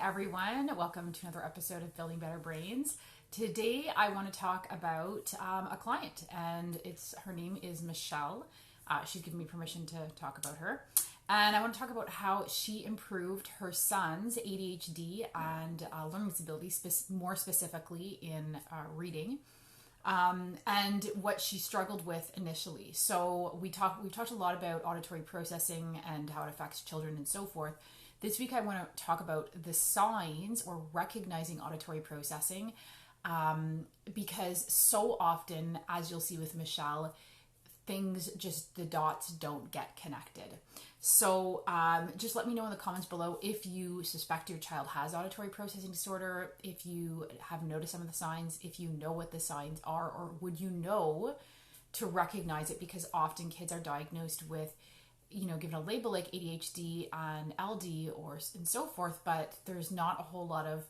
everyone. Welcome to another episode of Building Better Brains. Today I want to talk about a client, and her name is Michelle. She's given me permission to talk about her. And I want to talk about how she improved her son's ADHD and learning disabilities, more specifically in reading, and what she struggled with initially. So we've talked a lot about auditory processing and how it affects children and so forth. This week I want to talk about the signs or recognizing auditory processing, because so often, as you'll see with Michelle, the dots don't get connected. So just let me know in the comments below if you suspect your child has auditory processing disorder, if you have noticed some of the signs, if you know what the signs are, or would you know to recognize it, because often kids are diagnosed with, given a label like ADHD and LD and so forth, but there's not a whole lot of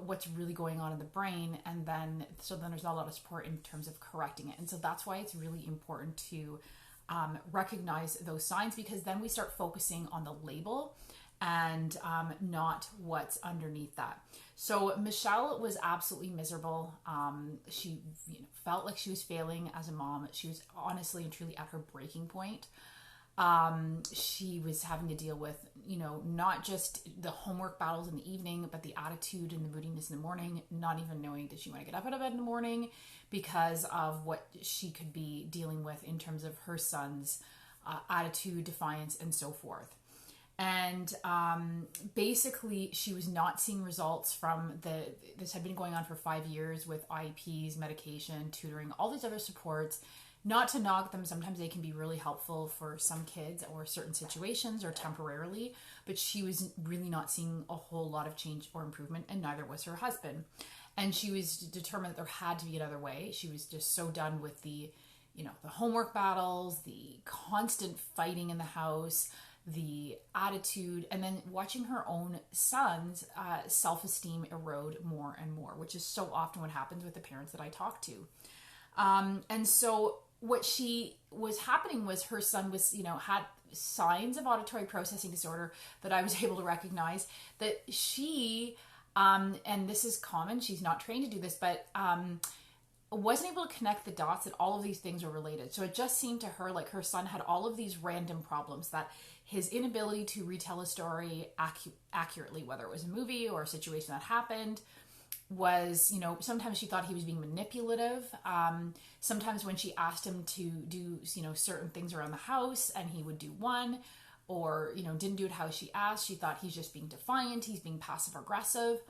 what's really going on in the brain, and then there's not a lot of support in terms of correcting it. And so that's why it's really important to recognize those signs, because then we start focusing on the label and not what's underneath that. So Michelle was absolutely miserable. She felt like she was failing as a mom. She was honestly and truly at her breaking point. She was having to deal with, not just the homework battles in the evening, but the attitude and the moodiness in the morning, not even knowing did she want to get up out of bed in the morning because of what she could be dealing with in terms of her son's attitude, defiance, and so forth. And basically, she was not seeing results from this had been going on for 5 years with IEPs, medication, tutoring, all these other supports. Not to knock them, sometimes they can be really helpful for some kids or certain situations or temporarily, but she was really not seeing a whole lot of change or improvement, and neither was her husband. And she was determined that there had to be another way. She was just so done with the homework battles, the constant fighting in the house, the attitude, and then watching her own son's self-esteem erode more and more, which is so often what happens with the parents that I talk to. And so what was happening was her son was, had signs of auditory processing disorder that I was able to recognize, that she, and this is common, she's not trained to do this, but wasn't able to connect the dots that all of these things were related. So it just seemed to her like her son had all of these random problems, that his inability to retell a story accurately, whether it was a movie or a situation that happened, was, sometimes she thought he was being manipulative. Sometimes when she asked him to do, certain things around the house and he would do one, or, didn't do it how she asked, she thought he's just being defiant, he's being passive aggressive.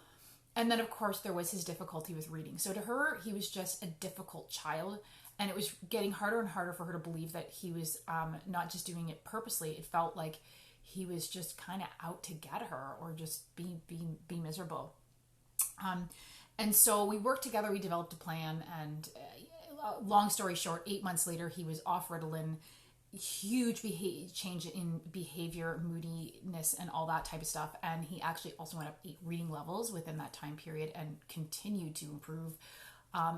And then of course there was his difficulty with reading. So to her, he was just a difficult child, and it was getting harder and harder for her to believe that he was not just doing it purposely. It felt like he was just kind of out to get her, or just be miserable. And so we worked together, we developed a plan, and long story short, 8 months later, he was off Ritalin, huge change in behavior, moodiness, and all that type of stuff. And he actually also went up 8 reading levels within that time period and continued to improve,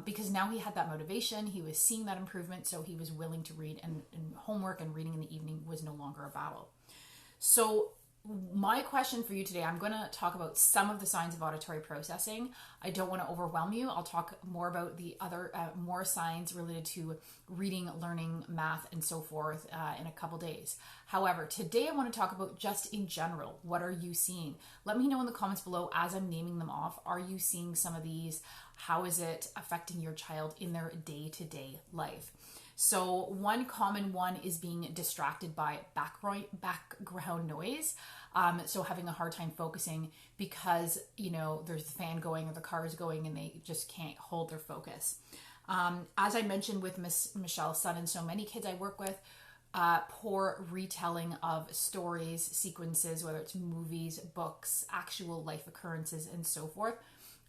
because now he had that motivation, he was seeing that improvement, so he was willing to read, and homework and reading in the evening was no longer a battle. So my question for you today, I'm going to talk about some of the signs of auditory processing. I don't want to overwhelm you. I'll talk more about the other, more signs related to reading, learning, math, and so forth in a couple days. However, today I want to talk about just in general, what are you seeing? Let me know in the comments below as I'm naming them off. Are you seeing some of these? How is it affecting your child in their day-to-day life? So one common one is being distracted by background noise. So having a hard time focusing because, there's the fan going or the car is going and they just can't hold their focus. As I mentioned with Miss Michelle's son and so many kids I work with, poor retelling of stories, sequences, whether it's movies, books, actual life occurrences, and so forth,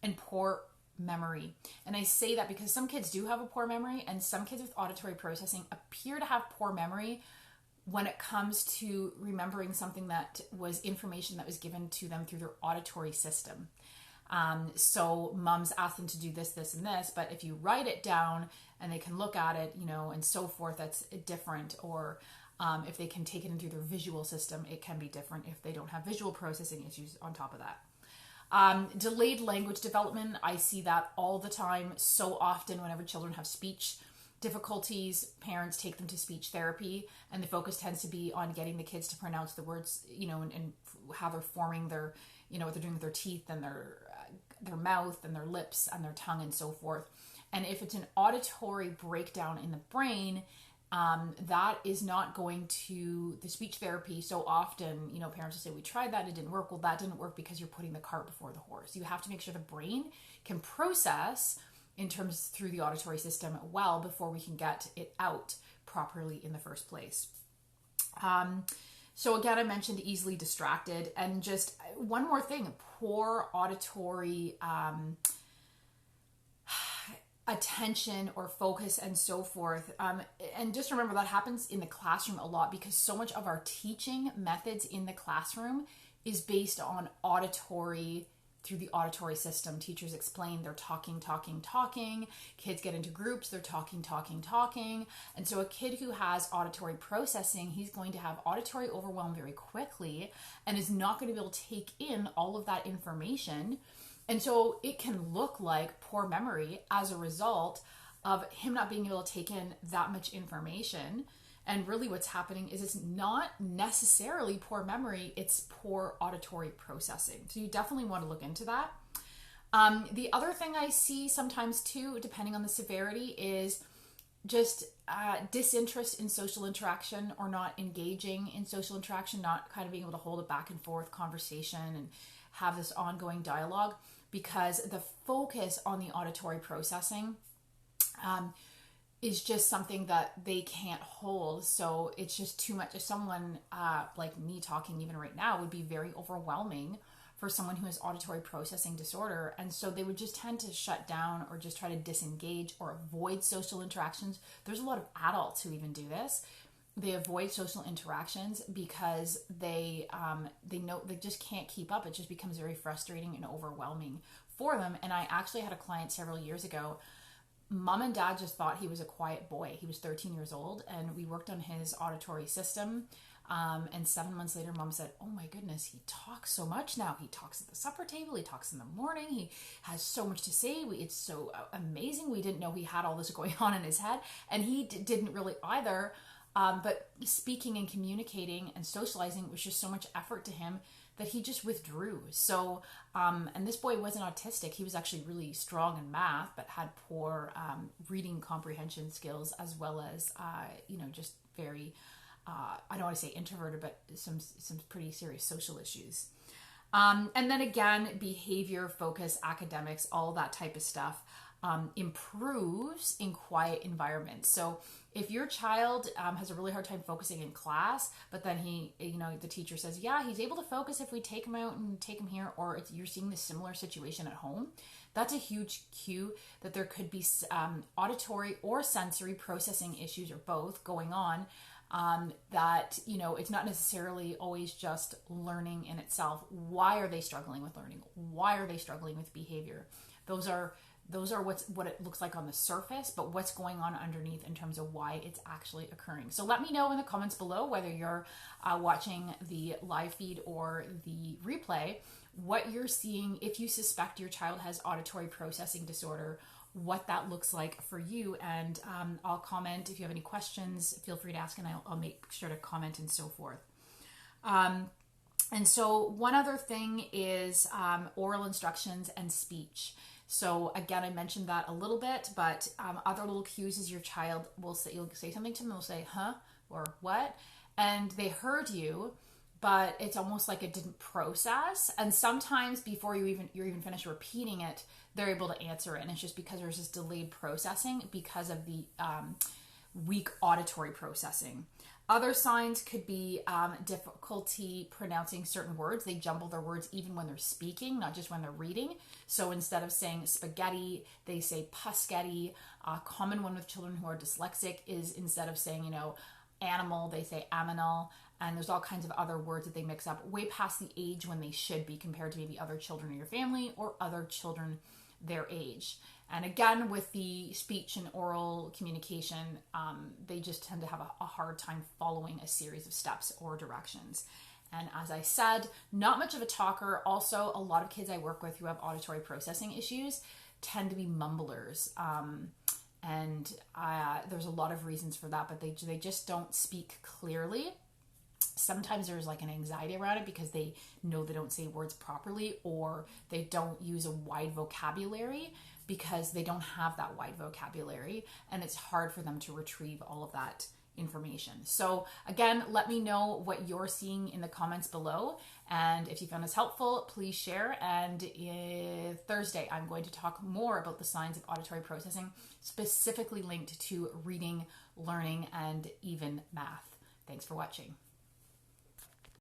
and poor memory. And I say that because some kids do have a poor memory, and some kids with auditory processing appear to have poor memory when it comes to remembering something that was information that was given to them through their auditory system. So moms ask them to do this, this, and this, but if you write it down and they can look at it, and so forth, that's different. Or if they can take it in through their visual system, it can be different if they don't have visual processing issues on top of that. Delayed language development, I see that all the time. So often whenever children have speech difficulties, parents take them to speech therapy, and the focus tends to be on getting the kids to pronounce the words, and how they're forming their, what they're doing with their teeth and their mouth and their lips and their tongue and so forth. And if it's an auditory breakdown in the brain, that is not going to the speech therapy. So often, parents will say, we tried that, it didn't work. Well, that didn't work because you're putting the cart before the horse. You have to make sure the brain can process in terms through the auditory system well before we can get it out properly in the first place. So again, I mentioned easily distracted, and just one more thing, poor auditory attention or focus and so forth. And just remember that happens in the classroom a lot, because so much of our teaching methods in the classroom is based on auditory, through the auditory system. Teachers explain, they're talking. Kids get into groups, they're talking. And so a kid who has auditory processing, he's going to have auditory overwhelm very quickly and is not going to be able to take in all of that information. And so it can look like poor memory as a result of him not being able to take in that much information. And really what's happening is it's not necessarily poor memory, it's poor auditory processing. So you definitely want to look into that. The other thing I see sometimes too, depending on the severity, is just disinterest in social interaction, or not engaging in social interaction, not kind of being able to hold a back and forth conversation and have this ongoing dialogue, because the focus on the auditory processing is just something that they can't hold. So it's just too much. If someone like me talking even right now would be very overwhelming for someone who has auditory processing disorder. And so they would just tend to shut down or just try to disengage or avoid social interactions. There's a lot of adults who even do this. They avoid social interactions because they know they just can't keep up. It just becomes very frustrating and overwhelming for them. And I actually had a client several years ago. Mom and dad just thought he was a quiet boy. He was 13 years old, and we worked on his auditory system. And 7 months later, mom said, oh my goodness, he talks so much now. He talks at the supper table. He talks in the morning. He has so much to say. It's so amazing. We didn't know he had all this going on in his head. And he didn't really either. But speaking and communicating and socializing was just so much effort to him that he just withdrew. So, and this boy wasn't autistic. He was actually really strong in math, but had poor reading comprehension skills, as well as, just very, I don't want to say introverted, but some pretty serious social issues. And then again, behavior, focus, academics, all that type of stuff improves in quiet environments. So if your child has a really hard time focusing in class, but then the teacher says, yeah, he's able to focus if we take him out and take him here, or you're seeing this similar situation at home, that's a huge cue that there could be auditory or sensory processing issues, or both, going on. That, it's not necessarily always just learning in itself. Why are they struggling with learning? Why are they struggling with behavior? Those are what it looks like on the surface, but what's going on underneath in terms of why it's actually occurring. So let me know in the comments below, whether you're watching the live feed or the replay, what you're seeing. If you suspect your child has auditory processing disorder, what that looks like for you. And I'll comment. If you have any questions, feel free to ask, and I'll make sure to comment and so forth. And so one other thing is oral instructions and speech. So again, I mentioned that a little bit, but other little cues is your child will say, you'll say something to them, they'll say, huh, or what? And they heard you, but it's almost like it didn't process. And sometimes before you're even finished repeating it, they're able to answer it. And it's just because there's this delayed processing because of the weak auditory processing. Other signs could be difficulty pronouncing certain words. They jumble their words even when they're speaking, not just when they're reading. So instead of saying spaghetti, they say pusketti. A common one with children who are dyslexic is, instead of saying, animal, they say aminal. And there's all kinds of other words that they mix up way past the age when they should be, compared to maybe other children in your family or other children their age. And again, with the speech and oral communication, they just tend to have a hard time following a series of steps or directions. And as I said, not much of a talker. Also, a lot of kids I work with who have auditory processing issues tend to be mumblers. And there's a lot of reasons for that, but they just don't speak clearly. Sometimes there's like an anxiety around it because they know they don't say words properly, or they don't use a wide vocabulary because they don't have that wide vocabulary, and it's hard for them to retrieve all of that information. So again, let me know what you're seeing in the comments below, and if you found this helpful, please share. And Thursday I'm going to talk more about the signs of auditory processing, specifically linked to reading, learning, and even math. Thanks for watching.